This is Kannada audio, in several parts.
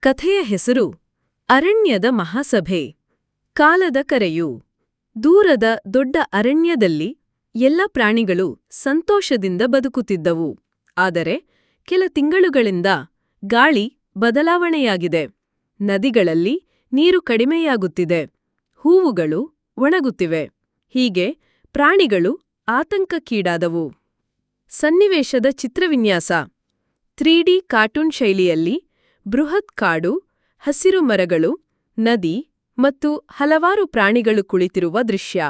ಕಥೆಯ ಹೆಸರು ಅರಣ್ಯದ ಮಹಾಸಭೆ. ಕಾಲದ ಕರೆಯು. ದೂರದ ದೊಡ್ಡ ಅರಣ್ಯದಲ್ಲಿ ಎಲ್ಲ ಪ್ರಾಣಿಗಳು ಸಂತೋಷದಿಂದ ಬದುಕುತ್ತಿದ್ದವು. ಆದರೆ ಕೆಲ ತಿಂಗಳುಗಳಿಂದ ಗಾಳಿ ಬದಲಾವಣೆಯಾಗಿದೆ. ನದಿಗಳಲ್ಲಿ ನೀರು ಕಡಿಮೆಯಾಗುತ್ತಿದೆ. ಹೂವುಗಳು ಒಣಗುತ್ತಿವೆ. ಹೀಗೆ ಪ್ರಾಣಿಗಳು ಆತಂಕಕ್ಕೀಡಾದವು. ಸನ್ನಿವೇಶದ ಚಿತ್ರವಿನ್ಯಾಸ 3D ಕಾರ್ಟೂನ್ ಶೈಲಿಯಲ್ಲಿ ಬೃಹತ್ ಕಾಡು, ಹಸಿರು ಮರಗಳು, ನದಿ ಮತ್ತು ಹಲವಾರು ಪ್ರಾಣಿಗಳು ಕುಳಿತಿರುವ ದೃಶ್ಯ.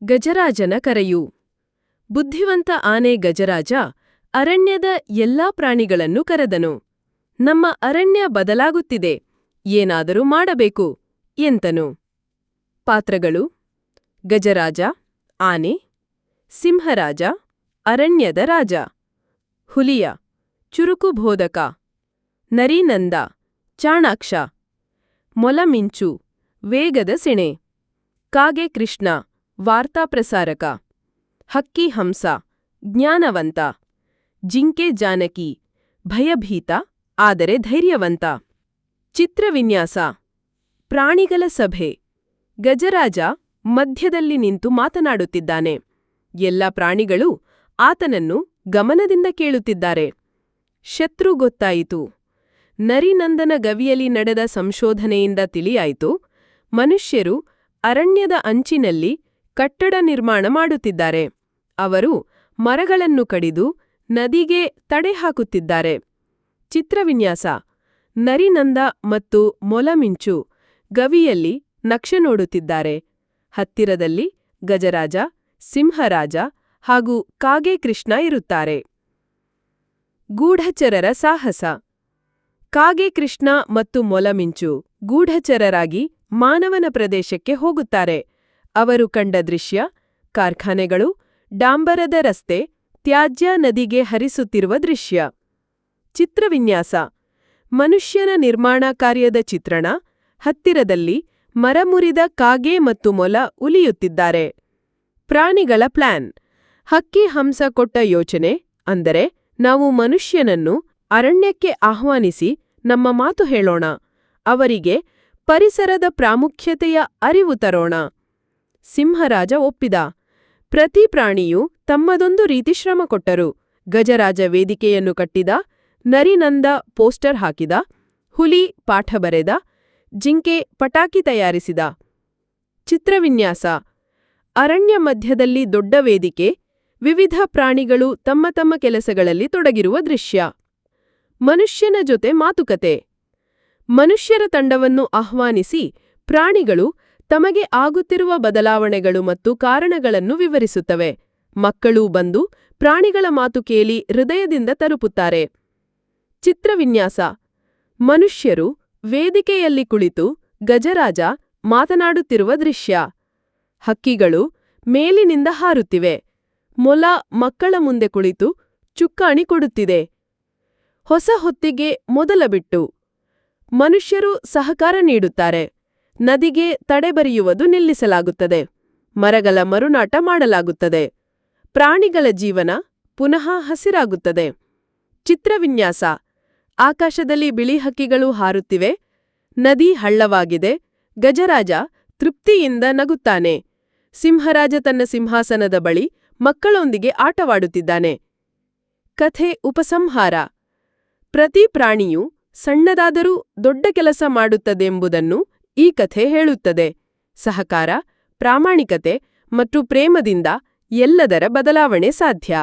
ಗಜರಾಜನ ಕರೆಯು. ಬುದ್ಧಿವಂತ ಆನೆ ಗಜರಾಜ ಅರಣ್ಯದ ಎಲ್ಲಾ ಪ್ರಾಣಿಗಳನ್ನು ಕರೆದನು. ನಮ್ಮ ಅರಣ್ಯ ಬದಲಾಗುತ್ತಿದೆ, ಏನಾದರೂ ಮಾಡಬೇಕು ಎಂತನು. ಪಾತ್ರಗಳು: ಗಜರಾಜ, ಆನೆ; ಸಿಂಹರಾಜ, ಅರಣ್ಯದ ರಾಜ; ಹುಲಿಯ, ಚುರುಕು ಬೋಧಕ; ನರಿನಂದ, ಚಾಣಾಕ್ಷ; ಮೊಲಮಿಂಚು, ವೇಗದ ಸಿಣೆ; ಕಾಗೆ ಕೃಷ್ಣ, ವಾರ್ತಾಪ್ರಸಾರಕ; ಹಕ್ಕಿ ಹಂಸ, ಜ್ಞಾನವಂತ; ಜಿಂಕೆ ಜಾನಕಿ, ಭಯಭೀತ ಆದರೆ ಧೈರ್ಯವಂತ. ಚಿತ್ರವಿನ್ಯಾಸ: ಪ್ರಾಣಿಗಳ ಸಭೆ. ಗಜರಾಜ ಮಧ್ಯದಲ್ಲಿ ನಿಂತು ಮಾತನಾಡುತ್ತಿದ್ದಾನೆ. ಎಲ್ಲ ಪ್ರಾಣಿಗಳು ಆತನನ್ನು ಗಮನದಿಂದ ಕೇಳುತ್ತಿದ್ದಾರೆ. ಶತ್ರು ಗೊತ್ತಾಯಿತು. ನರಿನಂದನ ಗವಿಯಲ್ಲಿ ನಡೆದ ಸಂಶೋಧನೆಯಿಂದ ತಿಳಿಯಾಯಿತು, ಮನುಷ್ಯರು ಅರಣ್ಯದ ಅಂಚಿನಲ್ಲಿ ಕಟ್ಟಡ ನಿರ್ಮಾಣ ಮಾಡುತ್ತಿದ್ದಾರೆ. ಅವರು ಮರಗಳನ್ನು ಕಡಿದು ನದಿಗೆ ತಡೆ ಹಾಕುತ್ತಿದ್ದಾರೆ. ಚಿತ್ರವಿನ್ಯಾಸ: ನರಿನಂದ ಮತ್ತು ಮೊಲಮಿಂಚು ಗವಿಯಲ್ಲಿ ನಕ್ಷೆ ನೋಡುತ್ತಿದ್ದಾರೆ. ಹತ್ತಿರದಲ್ಲಿ ಗಜರಾಜ, ಸಿಂಹರಾಜ ಹಾಗೂ ಕಾಗೆ ಕೃಷ್ಣ ಇರುತ್ತಾರೆ. ಗೂಢಚರರ ಸಾಹಸ. ಕಾಗೆ ಕೃಷ್ಣ ಮತ್ತು ಮೊಲಮಿಂಚು ಗೂಢಚರರಾಗಿ ಮಾನವನ ಪ್ರದೇಶಕ್ಕೆ ಹೋಗುತ್ತಾರೆ. ಅವರು ಕಂಡ ದೃಶ್ಯ: ಕಾರ್ಖಾನೆಗಳು, ಡಾಂಬರದ ರಸ್ತೆ, ತ್ಯಾಜ್ಯ ನದಿಗೆ ಹರಿಸುತ್ತಿರುವ ದೃಶ್ಯ. ಚಿತ್ರವಿನ್ಯಾಸ: ಮನುಷ್ಯನ ನಿರ್ಮಾಣ ಕಾರ್ಯದ ಚಿತ್ರಣ. ಹತ್ತಿರದಲ್ಲಿ ಮರ ಮುರಿದ ಕಾಗೆ ಮತ್ತು ಮೊಲ ಉಲಿಯುತ್ತಿದ್ದಾರೆ. ಪ್ರಾಣಿಗಳ ಪ್ಲಾನ್. ಹಕ್ಕಿ ಹಂಸ ಕೊಟ್ಟ ಯೋಚನೆ, ಅಂದರೆ ನಾವು ಮನುಷ್ಯನನ್ನು ಅರಣ್ಯಕ್ಕೆ ಆಹ್ವಾನಿಸಿ ನಮ್ಮ ಮಾತು ಹೇಳೋಣ, ಅವರಿಗೆ ಪರಿಸರದ ಪ್ರಾಮುಖ್ಯತೆಯ ಅರಿವು ತರೋಣ. ಸಿಂಹರಾಜ ಒಪ್ಪಿದ. ಪ್ರತಿ ಪ್ರಾಣಿಯೂ ತಮ್ಮದೊಂದು ರೀತಿ ಶ್ರಮ ಕೊಟ್ಟರು. ಗಜರಾಜ ವೇದಿಕೆಯನ್ನು ಕಟ್ಟಿದ, ನರಿನಂದ ಪೋಸ್ಟರ್ ಹಾಕಿದ, ಹುಲಿ ಪಾಠ ಬರೆದ, ಜಿಂಕೆ ಪಟಾಕಿ ತಯಾರಿಸಿದ. ಚಿತ್ರವಿನ್ಯಾಸ: ಅರಣ್ಯ ಮಧ್ಯದಲ್ಲಿ ದೊಡ್ಡ ವೇದಿಕೆ, ವಿವಿಧ ಪ್ರಾಣಿಗಳು ತಮ್ಮ ತಮ್ಮ ಕೆಲಸಗಳಲ್ಲಿ ತೊಡಗಿರುವ ದೃಶ್ಯ. ಮನುಷ್ಯನ ಜೊತೆ ಮಾತುಕತೆ. ಮನುಷ್ಯರ ತಂಡವನ್ನು ಆಹ್ವಾನಿಸಿ ಪ್ರಾಣಿಗಳು ತಮಗೆ ಆಗುತ್ತಿರುವ ಬದಲಾವಣೆಗಳು ಮತ್ತು ಕಾರಣಗಳನ್ನು ವಿವರಿಸುತ್ತವೆ. ಮಕ್ಕಳೂ ಬಂದು ಪ್ರಾಣಿಗಳ ಮಾತು ಕೇಳಿ ಹೃದಯದಿಂದ ತಲುಪುತ್ತಾರೆ. ಚಿತ್ರವಿನ್ಯಾಸ: ಮನುಷ್ಯರು ವೇದಿಕೆಯಲ್ಲಿ ಕುಳಿತು ಗಜರಾಜ ಮಾತನಾಡುತ್ತಿರುವ ದೃಶ್ಯ. ಹಕ್ಕಿಗಳು ಮೇಲಿನಿಂದ ಹಾರುತ್ತಿವೆ. ಮೊಲ ಮಕ್ಕಳ ಮುಂದೆ ಕುಳಿತು ಚುಕ್ಕಾಣಿ ಕೊಡುತ್ತಿದೆ. ಹೊಸ ಹೊತ್ತಿಗೆ ಮೊದಲ ಬಿಟ್ಟು. ಮನುಷ್ಯರು ಸಹಕಾರ ನೀಡುತ್ತಾರೆ. ನದಿಗೆ ತಡೆ ಬರೆಯುವುದು ನಿಲ್ಲಿಸಲಾಗುತ್ತದೆ. ಮರಗಳ ಮರುನಾಟ ಮಾಡಲಾಗುತ್ತದೆ. ಪ್ರಾಣಿಗಳ ಜೀವನ ಪುನಃ ಹಸಿರಾಗುತ್ತದೆ. ಚಿತ್ರವಿನ್ಯಾಸ: ಆಕಾಶದಲ್ಲಿ ಬಿಳಿ ಹಕ್ಕಿಗಳು ಹಾರುತ್ತಿವೆ. ನದಿ ಹಳ್ಳವಾಗಿದೆ. ಗಜರಾಜ ತೃಪ್ತಿಯಿಂದ ನಗುತ್ತಾನೆ. ಸಿಂಹರಾಜ ತನ್ನ ಸಿಂಹಾಸನದ ಬಳಿ ಮಕ್ಕಳೊಂದಿಗೆ ಆಟವಾಡುತ್ತಿದ್ದಾನೆ. ಕಥೆ ಉಪಸಂಹಾರ. ಪ್ರತಿ ಪ್ರಾಣಿಯೂ ಸಣ್ಣದಾದರೂ ದೊಡ್ಡ ಕೆಲಸ ಮಾಡುತ್ತದೆಂಬುದನ್ನು ಈ ಕಥೆ ಹೇಳುತ್ತದೆ. ಸಹಕಾರ, ಪ್ರಾಮಾಣಿಕತೆ ಮತ್ತು ಪ್ರೇಮದಿಂದ ಎಲ್ಲದರ ಬದಲಾವಣೆ ಸಾಧ್ಯ.